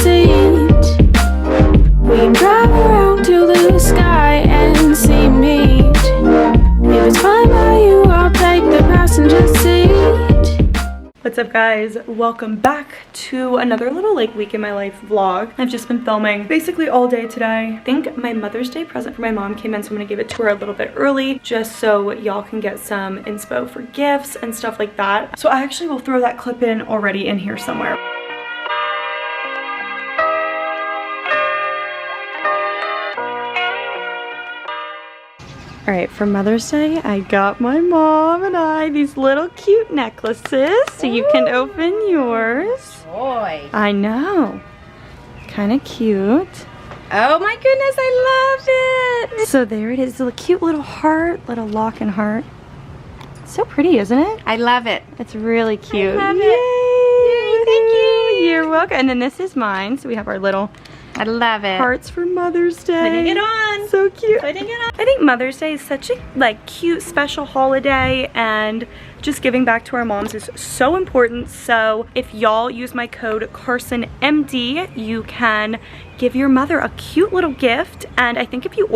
seat. We can drive around to the sky and see meet. If it's fine by you, I'll take the passenger seat. What's up guys, welcome back to another little like week in my life vlog. I've just been filming basically all day today. I think my Mother's Day present for my mom came in, so I'm gonna give it to her a little bit early just so y'all can get some inspo for gifts and stuff like that. So I actually will throw that clip in already in here somewhere. All right, for Mother's Day, I got my mom and I these little cute necklaces, so you can open yours. Boy. I know. Kind of cute. Oh my goodness, I love it. So there it is, a cute little heart, little lock and heart. It's so pretty, isn't it? I love it. It's really cute. I love Yay. it. Yay, thank you. You're welcome. And then this is mine, so we have our little I love it. hearts for Mother's Day. Putting it on. So cute. Putting it on. I think Mother's Day is such a like cute special holiday, and just giving back to our moms is so important. So if y'all use my code CarsonMD, you can give your mother a cute little gift. And I think if you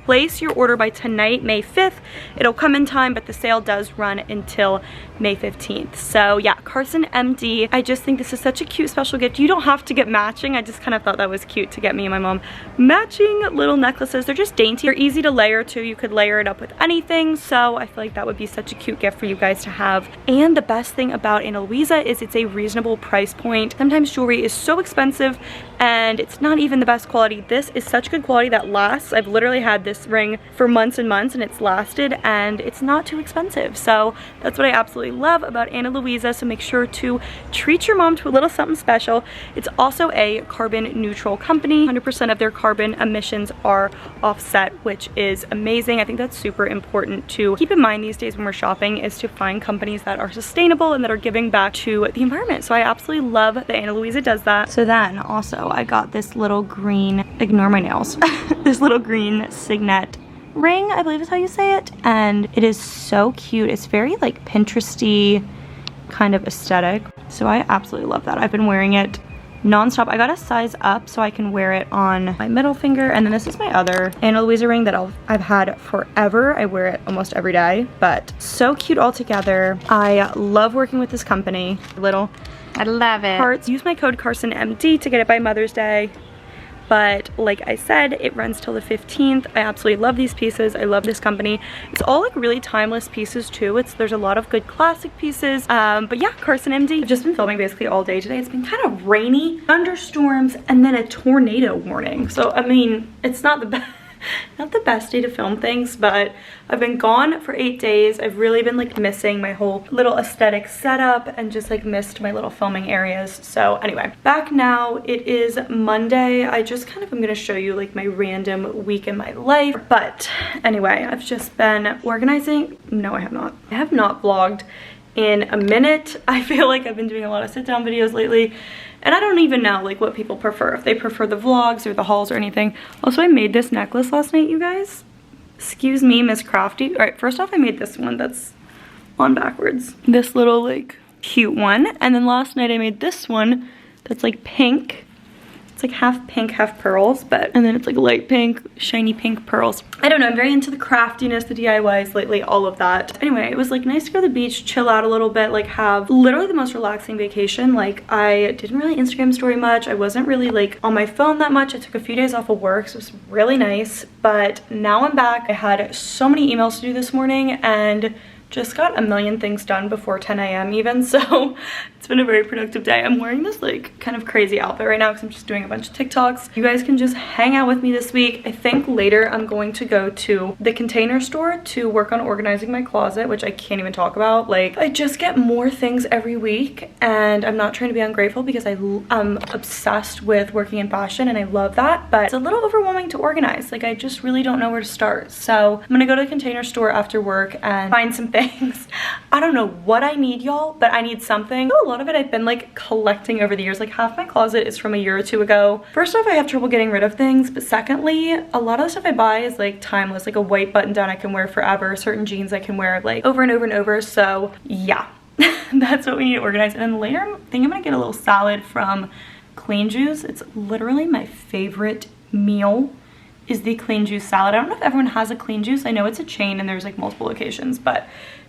place your order by tonight, May 5th, it'll come in time, but the sale does run until May 15th. So yeah, CarsonMD. I just think this is such a cute special gift. You don't have to get matching. I just kind of thought that was cute to get me and my mom matching little necklaces. They're just dainty. They're easy to layer too. You could layer it up with anything. So I feel like that would be such a cute gift for you guys to have. And the best thing about Ana Luisa is it's a reasonable price point. Sometimes jewelry is so expensive and it's not even the best quality. This is such good quality that lasts. I've literally had this ring for months and months and it's lasted, and it's not too expensive. So that's what I absolutely love about Ana Luisa. So make sure to treat your mom to a little something special. It's also a carbon neutral company. 100% of their carbon emissions are offset, which is amazing. I think that's super important to keep in mind these days when we're shopping, is to find companies that are sustainable and that are giving back to the environment. So I absolutely love that Ana Luisa does that. So then also I got this little green, ignore my nails, this little green signet ring, I believe is how you say it. And it is so cute. It's very like Pinteresty kind of aesthetic. So I absolutely love that. I've been wearing it non-stop. I got a size up so I can wear it on my middle finger. And then this is my other Ana Luisa ring that I've had forever. I wear it almost every day, but so cute all together. I love working with this company. I love it. Hearts. Use my code CarsonMD to get it by Mother's Day. But like I said, it runs till the 15th. I absolutely love these pieces. I love this company. It's all like really timeless pieces too. There's a lot of good classic pieces. But yeah, CarsonMD. I've just been filming basically all day today. It's been kind of rainy, thunderstorms, and then a tornado warning. So I mean, it's not the best day to film things, but I've been gone for 8 days. I've really been like missing my whole little aesthetic setup and just like missed my little filming areas. So anyway, back now. It is Monday. I just kind of am gonna show you like my random week in my life. But anyway, I've just been organizing. No, I have not. I have not vlogged in a minute. I feel like I've been doing a lot of sit-down videos lately, and I don't even know like what people prefer, if they prefer the vlogs or the hauls or anything. Also, I made this necklace last night, you guys. Excuse me, Miss Crafty. All right, first off, I made this one that's on backwards. This little like cute one. And then last night I made this one that's like pink. It's like half pink, half pearls, and then it's like light pink, shiny pink pearls. I don't know, I'm very into the craftiness, the DIYs lately, all of that. Anyway, it was like nice to go to the beach, chill out a little bit, like have literally the most relaxing vacation. Like I didn't really Instagram story much. I wasn't really like on my phone that much. I took a few days off of work, so it was really nice. But now I'm back. I had so many emails to do this morning and just got a million things done before 10 a.m. even, so it's been a very productive day. I'm wearing this like kind of crazy outfit right now because I'm just doing a bunch of TikToks. You guys can just hang out with me this week. I think later I'm going to go to the Container Store to work on organizing my closet, which I can't even talk about. Like, I just get more things every week, and I'm not trying to be ungrateful because I'm obsessed with working in fashion and I love that, but it's a little overwhelming to organize. Like, I just really don't know where to start. So I'm gonna go to the Container Store after work and find some things. I don't know what I need, y'all, but I need something. A lot of it I've been like collecting over the years. Like half my closet is from a year or two ago. First off, I have trouble getting rid of things, but secondly, a lot of the stuff I buy is like timeless, like a white button down I can wear forever, certain jeans I can wear like over and over and over. So yeah, that's what we need to organize. And then later I think I'm gonna get a little salad from clean juice. It's literally my favorite meal is the clean juice salad. I don't know if everyone has a clean juice. I know it's a chain and there's like multiple locations, but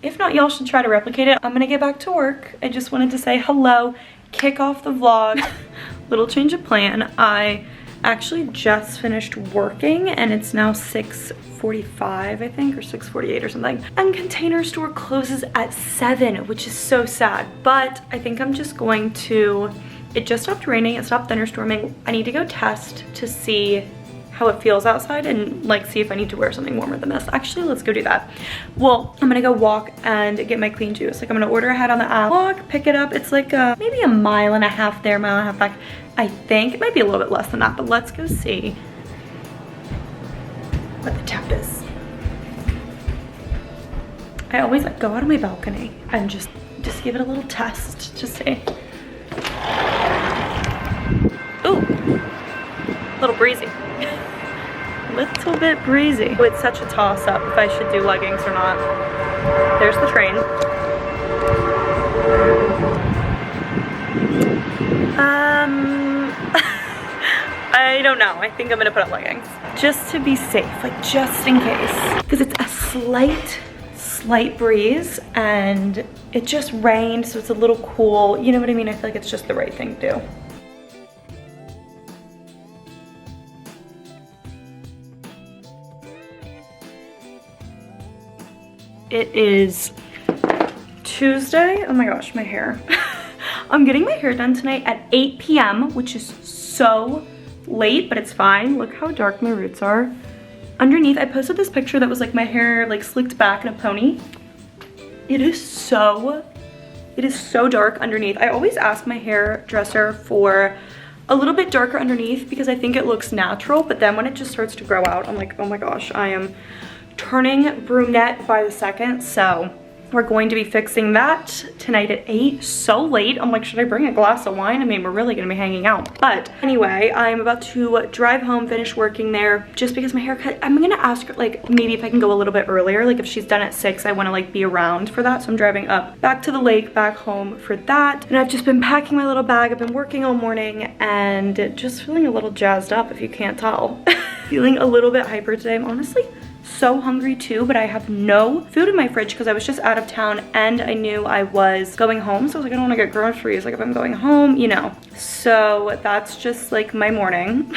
if not, y'all should try to replicate it. I'm gonna get back to work. I just wanted to say hello, kick off the vlog. Little change of plan. I actually just finished working and it's now 6:45, I think, or 6:48 or something. And Container Store closes at 7, which is so sad. But I think I'm just going to, it just stopped raining, it stopped thunderstorming. I need to go test to see how it feels outside and like see if I need to wear something warmer than this. Actually, let's go do that. Well, I'm gonna go walk and get my clean juice. Like I'm gonna order ahead on the app, walk, pick it up. It's like maybe a mile and a half there, mile and a half back. I think it might be a little bit less than that, but let's go see what the temp is. I always like go out on my balcony and just give it a little test to see. Ooh, a little breezy. Little bit breezy. Oh, it's such a toss up if I should do leggings or not. There's the train. I don't know. I think I'm gonna put on leggings just to be safe, like just in case, because it's a slight breeze and it just rained, so it's a little cool. You know what I mean? I feel like it's just the right thing to do. It is Tuesday. Oh my gosh, my hair. I'm getting my hair done tonight at 8 p.m., which is so late, but it's fine. Look how dark my roots are. Underneath, I posted this picture that was like my hair like slicked back in a pony. It is so dark underneath. I always ask my hairdresser for a little bit darker underneath because I think it looks natural, but then when it just starts to grow out, I'm like, oh my gosh, I am turning brunette by the second. So we're going to be fixing that tonight at 8. So late. I'm like, should I bring a glass of wine? I mean, we're really gonna be hanging out. But anyway, I'm about to drive home, finish working there, just because my haircut, I'm gonna ask her like maybe if I can go a little bit earlier. Like if she's done at 6, I wanna like be around for that. So I'm driving up back to the lake, back home for that. And I've just been packing my little bag. I've been working all morning and just feeling a little jazzed up, if you can't tell. Feeling a little bit hyper today. I'm honestly so hungry too, but I have no food in my fridge because I was just out of town and I knew I was going home, so I was like, I don't want to get groceries like if I'm going home, you know. So that's just like my morning.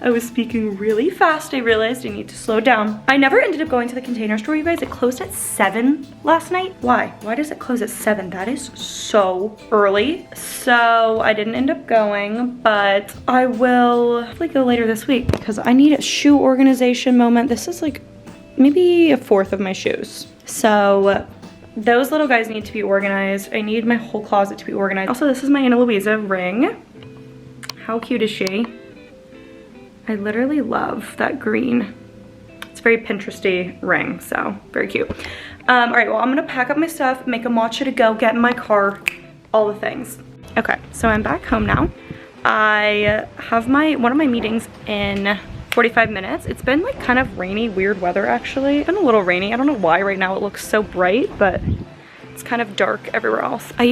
I was speaking really fast. I realized I need to slow down. I never ended up going to the Container Store, you guys. It closed at 7 last night. Why does it close at 7? That is so early. So I didn't end up going, but I will hopefully go later this week because I need a shoe organization moment. This is like maybe a fourth of my shoes. So those little guys need to be organized. I need my whole closet to be organized. Also, this is my Ana Luisa ring. How cute is she? I literally love that green. It's a very Pinteresty ring, so very cute. All right, well, I'm gonna pack up my stuff, make a matcha to go, get in my car, all the things. Okay, so I'm back home now. I have one of my meetings in 45 minutes. It's been like kind of rainy, weird weather actually. It's been a little rainy. I don't know why right now it looks so bright, but it's kind of dark everywhere else. I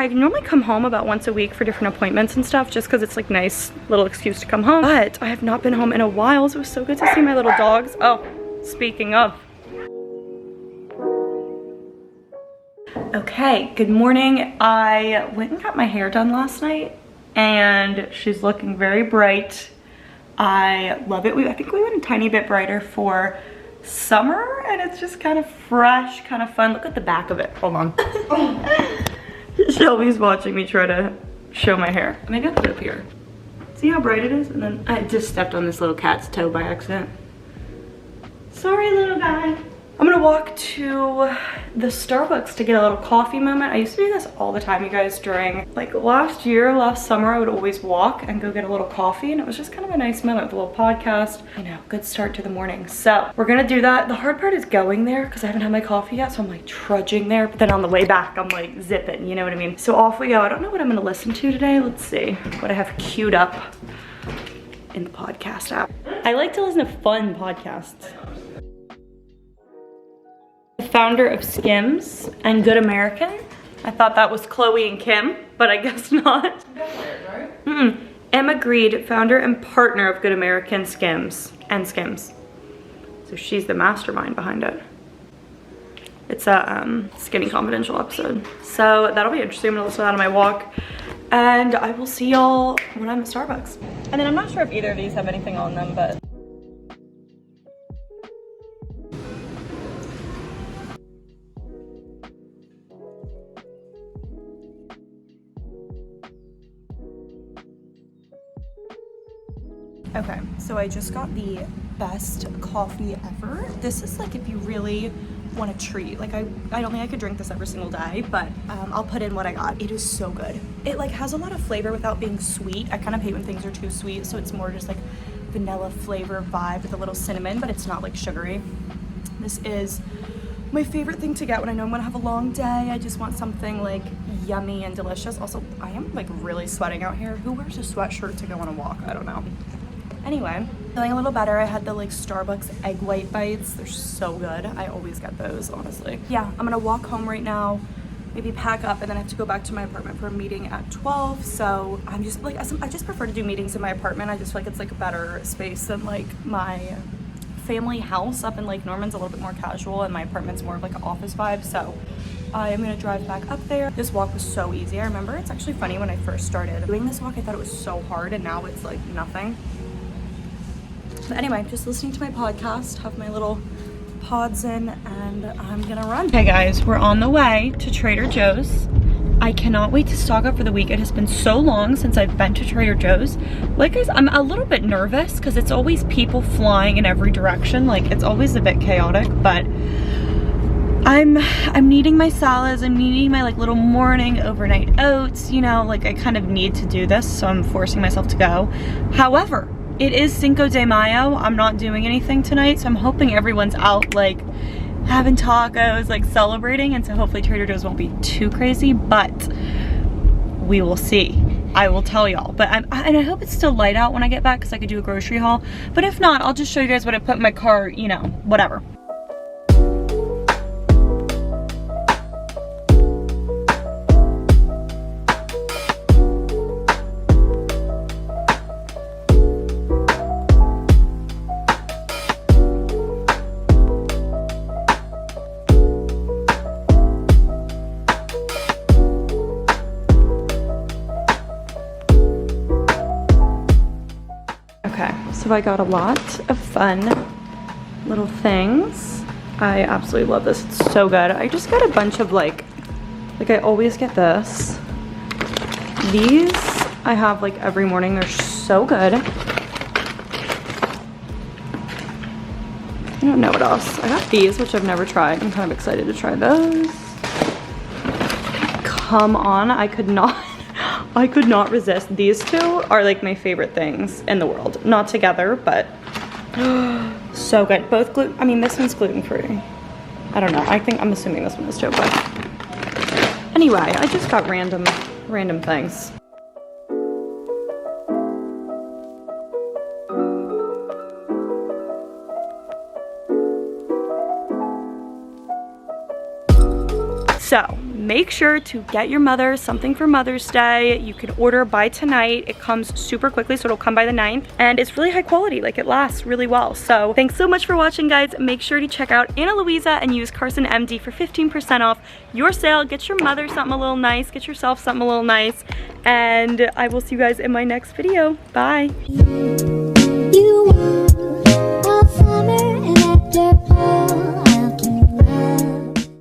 normally come home about once a week for different appointments and stuff just because it's like nice little excuse to come home. But I have not been home in a while, so it was so good to see my little dogs. Oh, speaking of. Okay, good morning. I went and got my hair done last night and she's looking very bright. I love it. I think we went a tiny bit brighter for summer and it's just kind of fresh, kind of fun. Look at the back of it. Hold on. Shelby's watching me try to show my hair. Maybe I'll put it up here. See how bright it is? And then I just stepped on this little cat's toe by accident. Sorry, little guy. I'm gonna walk to the Starbucks to get a little coffee moment. I used to do this all the time, you guys, during like last summer, I would always walk and go get a little coffee and it was just kind of a nice moment with a little podcast, you know, good start to the morning. So we're gonna do that. The hard part is going there because I haven't had my coffee yet, so I'm like trudging there, but then on the way back, I'm like zipping, you know what I mean? So off we go. I don't know what I'm gonna listen to today. Let's see what I have queued up in the podcast app. I like to listen to fun podcasts. Founder of Skims and Good American. I thought that was Chloe and Kim, but I guess not. That's weird, right? Emma Greed, founder and partner of Good American Skims and Skims. So she's the mastermind behind it. It's a Skinny Confidential episode. So that'll be interesting. I'm gonna listen to that on my walk. And I will see y'all when I'm at Starbucks. And then I'm not sure if either of these have anything on them, but. Okay, so I just got the best coffee ever. This is like if you really want a treat. Like I don't think I could drink this every single day, but I'll put in what I got. It is so good. It like has a lot of flavor without being sweet. I kind of hate when things are too sweet, so it's more just like vanilla flavor vibe with a little cinnamon, but it's not like sugary. This is my favorite thing to get when I know I'm gonna have a long day. I just want something like yummy and delicious. Also, I am like really sweating out here. Who wears a sweatshirt to go on a walk? I don't know. Anyway, feeling a little better. I had the like Starbucks egg white bites. They're so good. I always get those, honestly. Yeah, I'm gonna walk home right now, maybe pack up, and then I have to go back to my apartment for a meeting at 12. So I'm just like, I just prefer to do meetings in my apartment. I just feel like it's like a better space than like my family house up in Lake Norman's a little bit more casual, and my apartment's more of like an office vibe. So I am gonna drive back up there. This walk was so easy. I remember it's actually funny when I first started doing this walk, I thought it was so hard, and now it's like nothing. But anyway, just listening to my podcast, have my little pods in, and I'm gonna run. Hey guys, we're on the way to Trader Joe's. I cannot wait to stock up for the week. It has been so long since I've been to Trader Joe's. Like guys, I'm a little bit nervous because it's always people flying in every direction. Like it's always a bit chaotic, but I'm needing my salads. I'm needing my like little morning overnight oats. You know, like I kind of need to do this, so I'm forcing myself to go. However, it is Cinco de Mayo. I'm not doing anything tonight, so I'm hoping everyone's out like having tacos, like celebrating, and so hopefully Trader Joe's won't be too crazy, but we will see. I will tell y'all. But and I hope it's still light out when I get back because I could do a grocery haul. But if not, I'll just show you guys what I put in my car, you know, whatever. So I got a lot of fun little things. I absolutely love this. It's so good. I just got a bunch of like I always get this. These I have like every morning. They're so good. I don't know what else. I got these, which I've never tried. I'm kind of excited to try those. Come on, I could not resist. These two are like my favorite things in the world. Not together, but so good. Both I mean, this one's gluten-free. I don't know. I'm assuming this one is too, but anyway, I just got random things. So make sure to get your mother something for Mother's Day. You can order by tonight. It comes super quickly, so it'll come by the 9th. And it's really high quality, like it lasts really well. So thanks so much for watching, guys. Make sure to check out Anna Luisa and use CarsonMD for 15% off your sale. Get your mother something a little nice. Get yourself something a little nice. And I will see you guys in my next video. Bye.